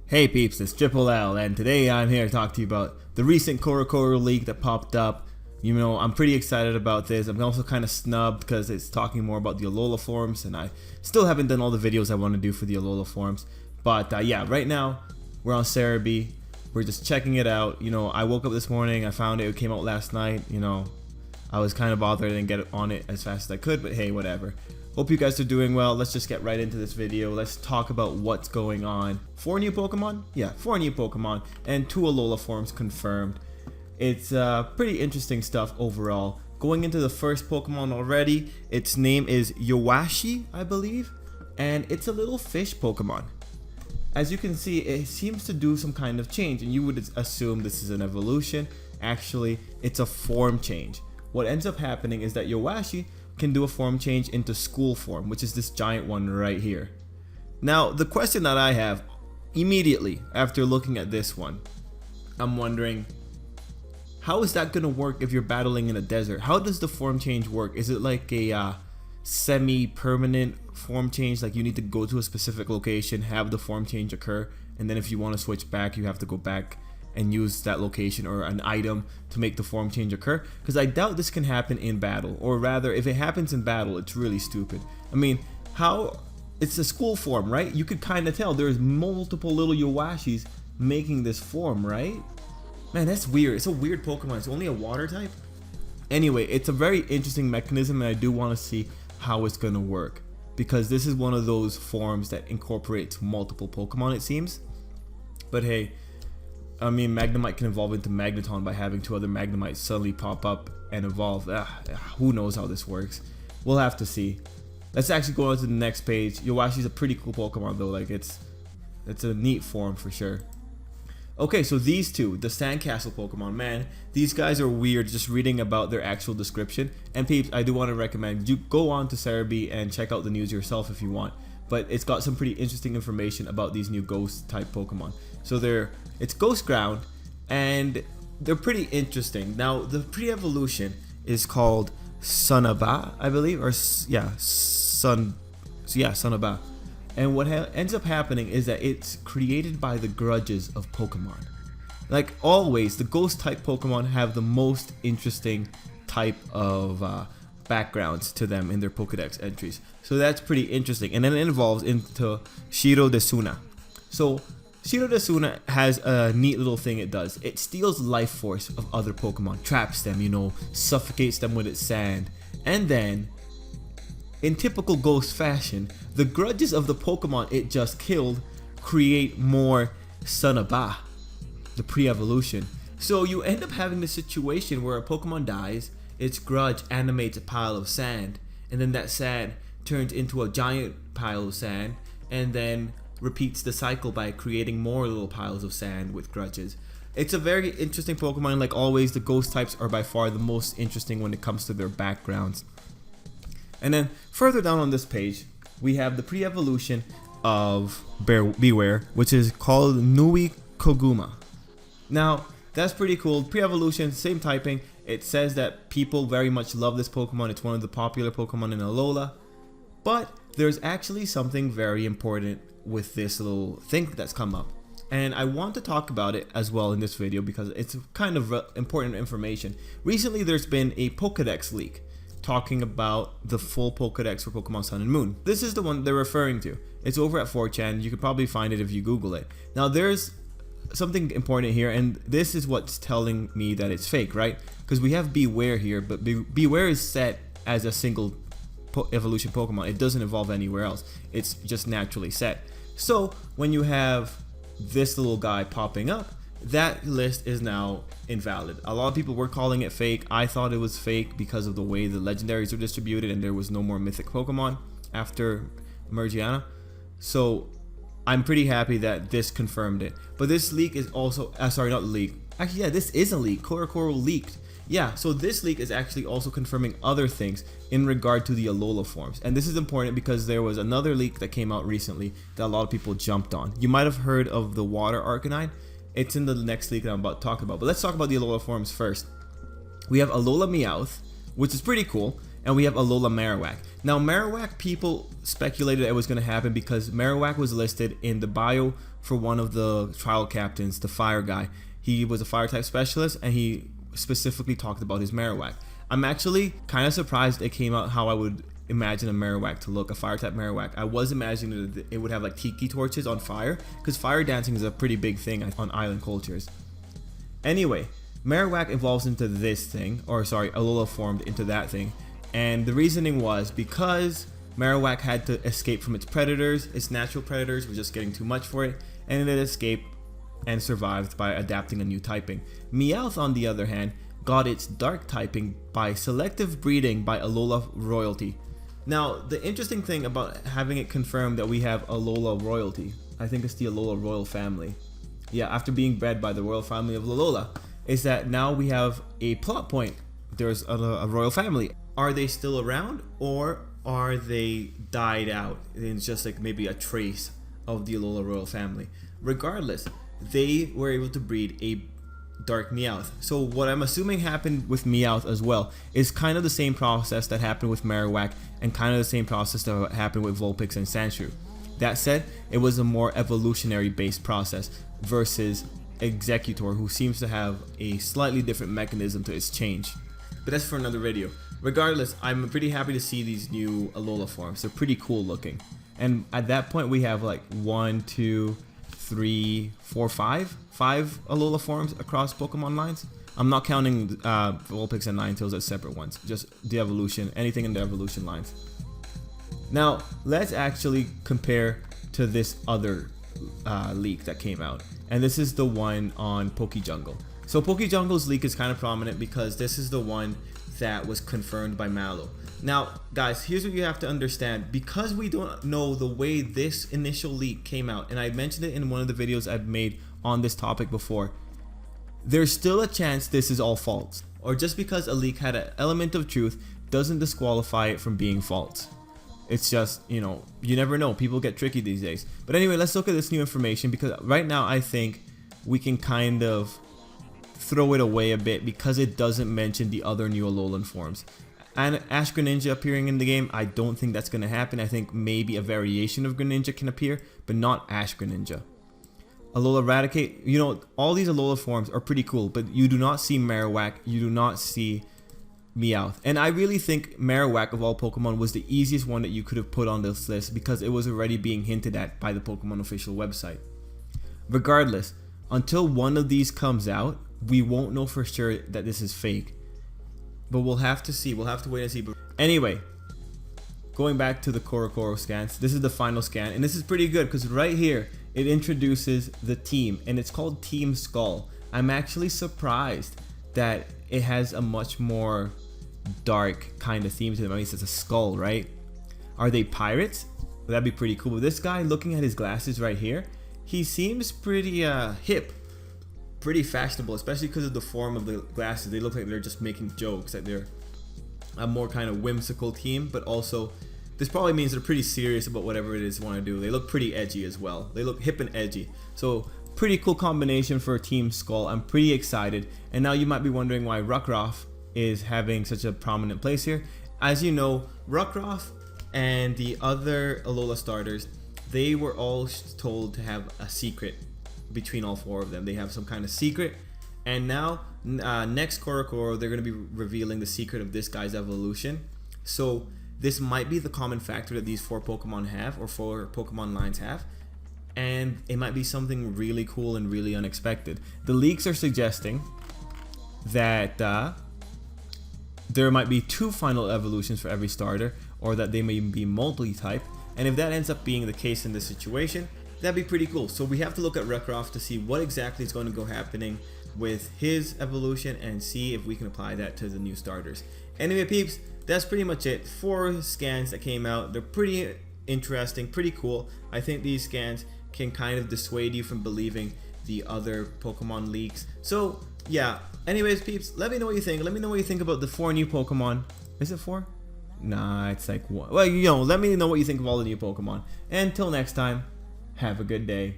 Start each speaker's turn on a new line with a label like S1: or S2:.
S1: Hey peeps, it's Tripl-L, and today I'm here to talk to you about the recent Coro leak that popped up. You know, I'm pretty excited about this. I'm also kind of snubbed because it's talking more about the Alola Forms, and I still haven't done all the videos I want to do for the Alola Forms. But yeah, right now we're on Cerebi. We're just checking it out. You know, I woke up this morning, I found it came out last night. You know, I was kind of bothered I didn't get on it as fast as I could, but hey, whatever. Hope you guys are doing well. Let's just get right into this video. Let's talk about what's going on. 4 new Pokemon? Yeah, 4 new Pokemon and 2 Alola Forms confirmed. It's pretty interesting stuff overall. Going into the first Pokemon already, its name is Washi, I believe, and it's a little fish Pokemon. As you can see, it seems to do some kind of change, and you would assume this is an evolution. Actually, it's a form change. What ends up happening is that Washi can do a form change into school form, which is this giant one right here. Now, the question that I have immediately after looking at this one, I'm wondering, how is that gonna work if you're battling in a desert? How does the form change work? Is it like a semi-permanent form change, like you need to go to a specific location, have the form change occur, and then if you want to switch back, you have to go back and use that location or an item to make the form change occur? Because I doubt this can happen in battle, or rather, if it happens in battle, it's really stupid. I mean, how? It's a school form, right? You could kind of tell there's multiple little Yowashis making this form, right? Man, that's weird. It's a weird Pokemon. It's only a water type. Anyway, it's a very interesting mechanism, and I do want to see how it's gonna work, because this is one of those forms that incorporates multiple Pokemon, it seems. But hey, I mean, Magnemite can evolve into Magneton by having 2 other Magnemites suddenly pop up and evolve. Who knows how this works? We'll have to see. Let's actually go on to the next page. Yowashi's a pretty cool Pokemon though. Like it's a neat form for sure. Okay, so these two, the Sandcastle Pokemon, man, these guys are weird just reading about their actual description. And peeps, I do want to recommend you go on to Cerebi and check out the news yourself if you want. But it's got some pretty interesting information about these new ghost type Pokemon. So it's ghost ground, and they're pretty interesting. Now the pre-evolution is called Sunaba, I believe, or Sunaba. And what ends up happening is that it's created by the grudges of Pokemon. Like always, the ghost type Pokemon have the most interesting type of backgrounds to them in their Pokedex entries. So that's pretty interesting. And then it evolves into Shiro Desuna. So Shiro Desuna has a neat little thing it does. It steals life force of other Pokemon, traps them, you know, suffocates them with its sand. And then, in typical ghost fashion, the grudges of the Pokemon it just killed create more Sunaba, the pre-evolution. So you end up having the situation where a Pokemon dies, its grudge animates a pile of sand, and then that sand turns into a giant pile of sand, and then repeats the cycle by creating more little piles of sand with grudges. It's a very interesting Pokemon. Like always, the ghost types are by far the most interesting when it comes to their backgrounds. And then further down on this page, we have the pre-evolution of Beware, which is called Nui Koguma. Now, that's pretty cool. Pre-evolution, same typing. It says that people very much love this Pokemon. It's one of the popular Pokemon in Alola. But there's actually something very important with this little thing that's come up. And I want to talk about it as well in this video because it's kind of important information. Recently, there's been a Pokedex leak talking about the full Pokedex for Pokemon Sun and Moon. This is the one they're referring to. It's over at 4chan. You could probably find it if you Google it. Now there's something important here, and this is what's telling me that it's fake, right? Because we have Beware here, but Beware is set as a single evolution Pokemon. It doesn't evolve anywhere else. It's just naturally set. So when you have this little guy popping up, that list is now invalid. A lot of people were calling it fake. I thought it was fake because of the way the legendaries are distributed and there was no more mythic Pokemon after Mergiana. So I'm pretty happy that this confirmed it. But this leak is also, sorry, not leak. Actually, yeah, this is a leak. Coro leaked. Yeah, so this leak is actually also confirming other things in regard to the Alola Forms. And this is important because there was another leak that came out recently that a lot of people jumped on. You might have heard of the Water Arcanine. It's in the next leak that I'm about to talk about. But let's talk about the Alola Forms first. We have Alola Meowth, which is pretty cool. and we have Alola Marowak. Now Marowak, people speculated it was going to happen because Marowak was listed in the bio for one of the trial captains, the fire guy. He was a fire type specialist, and he specifically talked about his Marowak. I'm actually kind of surprised it came out how I would imagine a Marowak to look, a fire type Marowak. I was imagining that it would have like tiki torches on fire, because fire dancing is a pretty big thing on island cultures. Anyway, Marowak evolves into this thing, or sorry, Alola formed into that thing, and the reasoning was because Marowak had to escape from its predators. Its natural predators were just getting too much for it, and it escaped and survived by adapting a new typing. Meowth, on the other hand, got its dark typing by selective breeding by Alola royalty. Now, the interesting thing about having it confirmed that we have Alola royalty, I think it's the Alola royal family. Yeah, after being bred by the royal family of Alola, is that now we have a plot point. There's a royal family. Are they still around, or are they died out? It's just like maybe a trace of the Alola royal family. Regardless, they were able to breed a dark Meowth. So what I'm assuming happened with Meowth as well is kind of the same process that happened with Marowak, and kind of the same process that happened with Vulpix and Sandshrew. That said, it was a more evolutionary based process versus Executor, who seems to have a slightly different mechanism to its change. But that's for another video. Regardless, I'm pretty happy to see these new Alola forms. They're pretty cool looking. And at that point we have like 1, 2, 3, 4, 5 Alola forms across Pokemon lines. I'm not counting Vulpix and Ninetales as separate ones, just the evolution, anything in the evolution lines. Now let's actually compare to this other leak that came out, and this is the one on PokeJungle. So PokeJungle's leak is kind of prominent because this is the one that was confirmed by Mallow. Now guys, here's what you have to understand. Because we don't know the way this initial leak came out, and I mentioned it in one of the videos I've made on this topic before, there's still a chance this is all false. Or just because a leak had an element of truth doesn't disqualify it from being false. It's just, you know, you never know. People get tricky these days. But anyway, let's look at this new information, because right now I think we can kind of throw it away a bit because it doesn't mention the other new Alolan forms. And Ash Greninja appearing in the game, I don't think that's going to happen. I think maybe a variation of Greninja can appear, but not Ash Greninja. Alola Raticate, you know, all these Alola forms are pretty cool, but you do not see Marowak, you do not see Meowth. And I really think Marowak of all Pokemon was the easiest one that you could have put on this list, because it was already being hinted at by the Pokemon official website. Regardless, until one of these comes out, we won't know for sure that this is fake. But we'll have to see, we'll have to wait and see. Anyway, going back to the Coro scans, this is the final scan, and this is pretty good because right here it introduces the team, and it's called Team Skull. I'm actually surprised that it has a much more dark kind of theme to them. I mean, it's a skull, right? Are they pirates? Well, that'd be pretty cool. But this guy, looking at his glasses right here, he seems pretty hip, pretty fashionable, especially because of the form of the glasses. They look like they're just making jokes, like they're a more kind of whimsical team, but also this probably means they're pretty serious about whatever it is they want to do. They look pretty edgy as well. They look hip and edgy. So pretty cool combination for Team Skull. I'm pretty excited. And now you might be wondering why Rockruff is having such a prominent place here. As you know, Rockruff and the other Alola starters, they were all told to have a secret between all four of them. They have some kind of secret. And now, next Coro, they're going to be revealing the secret of this guy's evolution. So this might be the common factor that these four Pokemon have, or four Pokemon lines have. And it might be something really cool and really unexpected. The leaks are suggesting that there might be 2 final evolutions for every starter, or that they may be multi-type. And if that ends up being the case in this situation, that'd be pretty cool. So we have to look at Rockruff to see what exactly is going to go happening with his evolution, and see if we can apply that to the new starters. Anyway peeps, that's pretty much it. 4 scans that came out. They're pretty interesting, pretty cool. I think these scans can kind of dissuade you from believing the other Pokemon leaks. So yeah, anyways peeps, let me know what you think. Let me know what you think about the 4 new Pokemon. Is it 4? Nah, it's like 1. Well, you know, let me know what you think of all the new Pokemon. And until next time, have a good day.